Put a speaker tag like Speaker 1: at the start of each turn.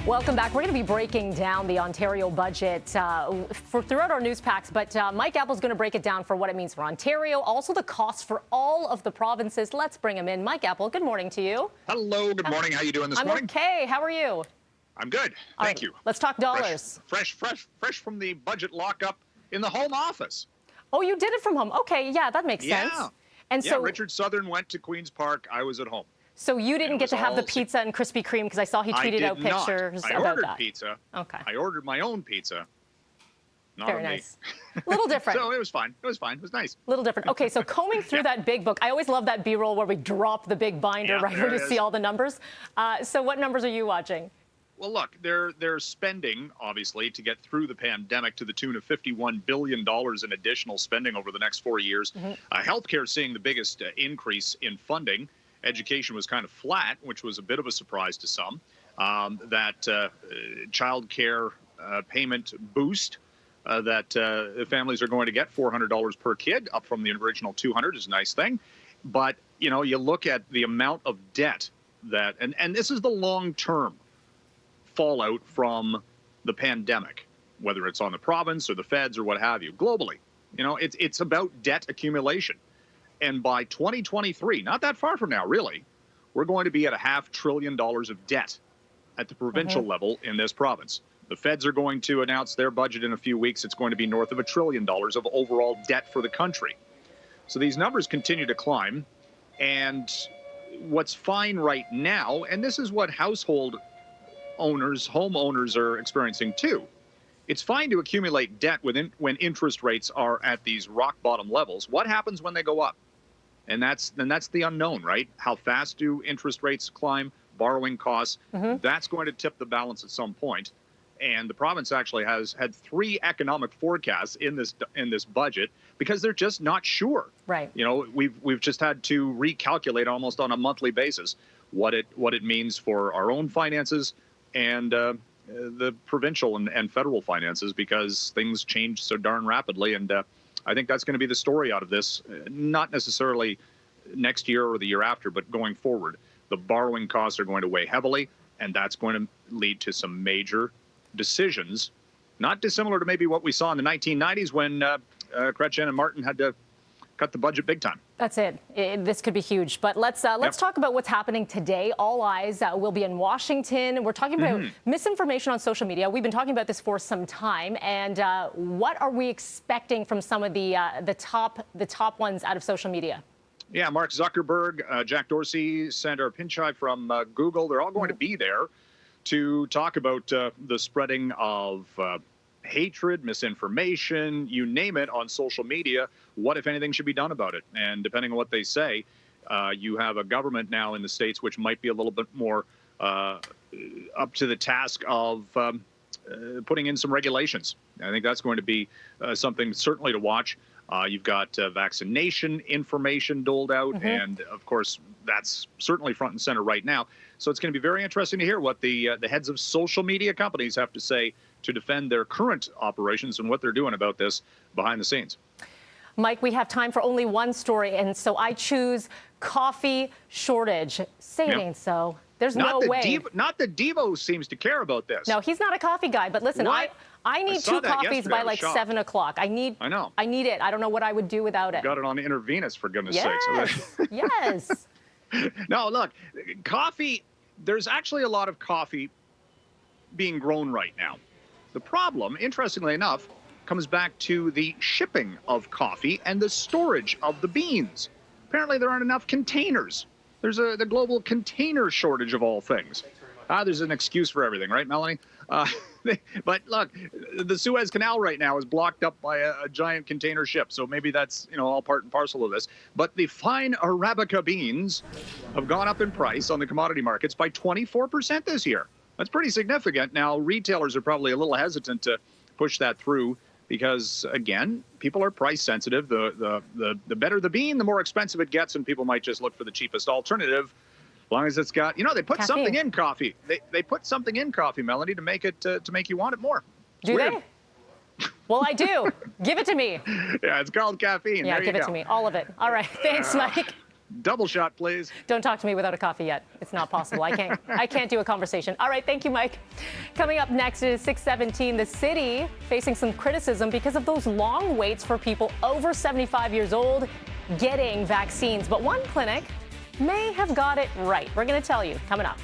Speaker 1: Welcome back. We're going to be breaking down the Ontario budget throughout our news packs, but Mike Apple's going to break it down for what it means for Ontario, also the costs for all of the provinces. Let's bring him in. Mike Apple, good morning to you.
Speaker 2: Hello, good morning. How are you doing this morning?
Speaker 1: I'm okay. How are you?
Speaker 2: I'm good. Thank you.
Speaker 1: Let's talk dollars.
Speaker 2: Fresh from the budget lockup in the Home Office.
Speaker 1: Oh, you did it from home. Okay, yeah, that makes sense. And
Speaker 2: so Richard Southern went to Queen's Park. I was at home.
Speaker 1: So you didn't get to have the pizza and Krispy Kreme because I saw he tweeted out pictures about that.
Speaker 2: I ordered pizza.
Speaker 1: Okay.
Speaker 2: I ordered my own pizza. Not
Speaker 1: Very nice. A little different.
Speaker 2: So it was fine. It was fine. It was nice.
Speaker 1: A little different. Okay, so combing through that big book, I always love that B-roll where we drop the big binder right where you see all the numbers. So what numbers are you watching?
Speaker 2: Well, look, they're spending, obviously, to get through the pandemic to the tune of $51 billion in additional spending over the next 4 years. Healthcare is seeing the biggest increase in funding. Education was kind of flat, which was a bit of a surprise to some. That child care payment boost that families are going to get, $400 per kid, up from the original $200, is a nice thing. But, you know, you look at the amount of debt that, and this is the long-term fallout from the pandemic, whether it's on the province or the feds or what have you, globally. You know, it's about debt accumulation. And by 2023, not that far from now, really, we're going to be at $500 billion of debt at the provincial level in this province. The feds are going to announce their budget in a few weeks. It's going to be north of $1 trillion of overall debt for the country. So these numbers continue to climb. And what's fine right now, and this is what household owners, homeowners are experiencing too. It's fine to accumulate debt when interest rates are at these rock bottom levels. What happens when they go up? And that's the unknown, right? How fast do interest rates climb, borrowing costs? That's going to tip the balance at some point. And the province actually has had 3 economic forecasts in this budget because they're just not sure.
Speaker 1: Right.
Speaker 2: You know, we've just had to recalculate almost on a monthly basis what it means for our own finances and the provincial and federal finances, because things change so darn rapidly. And I think that's going to be the story out of this, not necessarily next year or the year after, but going forward. The borrowing costs are going to weigh heavily, and that's going to lead to some major decisions, not dissimilar to maybe what we saw in the 1990s when Chrétien and Martin had to cut the budget big time.
Speaker 1: That's it. This could be huge. But let's talk about what's happening today. All eyes will be in Washington. We're talking about misinformation on social media. We've been talking about this for some time. And what are we expecting from some of the top ones out of social media? Yeah,
Speaker 2: Mark Zuckerberg, Jack Dorsey, Sundar Pichai from Google, they're all going to be there to talk about the spreading of hatred, misinformation, you name it, on social media. What, if anything, should be done about it? And depending on what they say, you have a government now in the States which might be a little bit more up to the task of putting in some regulations. I think that's going to be something certainly to watch. You've got vaccination information doled out, and of course, that's certainly front and center right now. So it's going to be very interesting to hear what the heads of social media companies have to say to defend their current operations and what they're doing about this behind the scenes.
Speaker 1: Mike, we have time for only one story, and so I choose coffee shortage. Say it ain't so. There's no way.
Speaker 2: Not that Devo seems to care about this.
Speaker 1: No, he's not a coffee guy, but listen, I need 2 coffees by like 7 o'clock. I need it. I don't know what I would do without it.
Speaker 2: Got it on intravenous, for goodness sakes.
Speaker 1: Yes.
Speaker 2: No, look, coffee, there's actually a lot of coffee being grown right now. The problem, interestingly enough, comes back to the shipping of coffee and the storage of the beans. Apparently there aren't enough containers. There's the global container shortage of all things. There's an excuse for everything, right, Melanie? But look, the Suez Canal right now is blocked up by a giant container ship. So maybe that's, you know, all part and parcel of this. But the fine Arabica beans have gone up in price on the commodity markets by 24% this year. That's pretty significant. Now, retailers are probably a little hesitant to push that through because, again, people are price sensitive. The better the bean, the more expensive it gets, and people might just look for the cheapest alternative. As long as it's got, you know, they put something in coffee. They put something in coffee, Melanie, to make it to make you want it more.
Speaker 1: Do they? Well, I do. Give it to me.
Speaker 2: Yeah, it's called caffeine.
Speaker 1: Yeah, give it to me. All of it. All right. Thanks, Mike.
Speaker 2: Double shot, please.
Speaker 1: Don't talk to me without a coffee yet. It's not possible. I can't do a conversation. All right, thank you, Mike. Coming up next is 6:17. The city facing some criticism because of those long waits for people over 75 years old getting vaccines. But one clinic may have got it right. We're going to tell you coming up.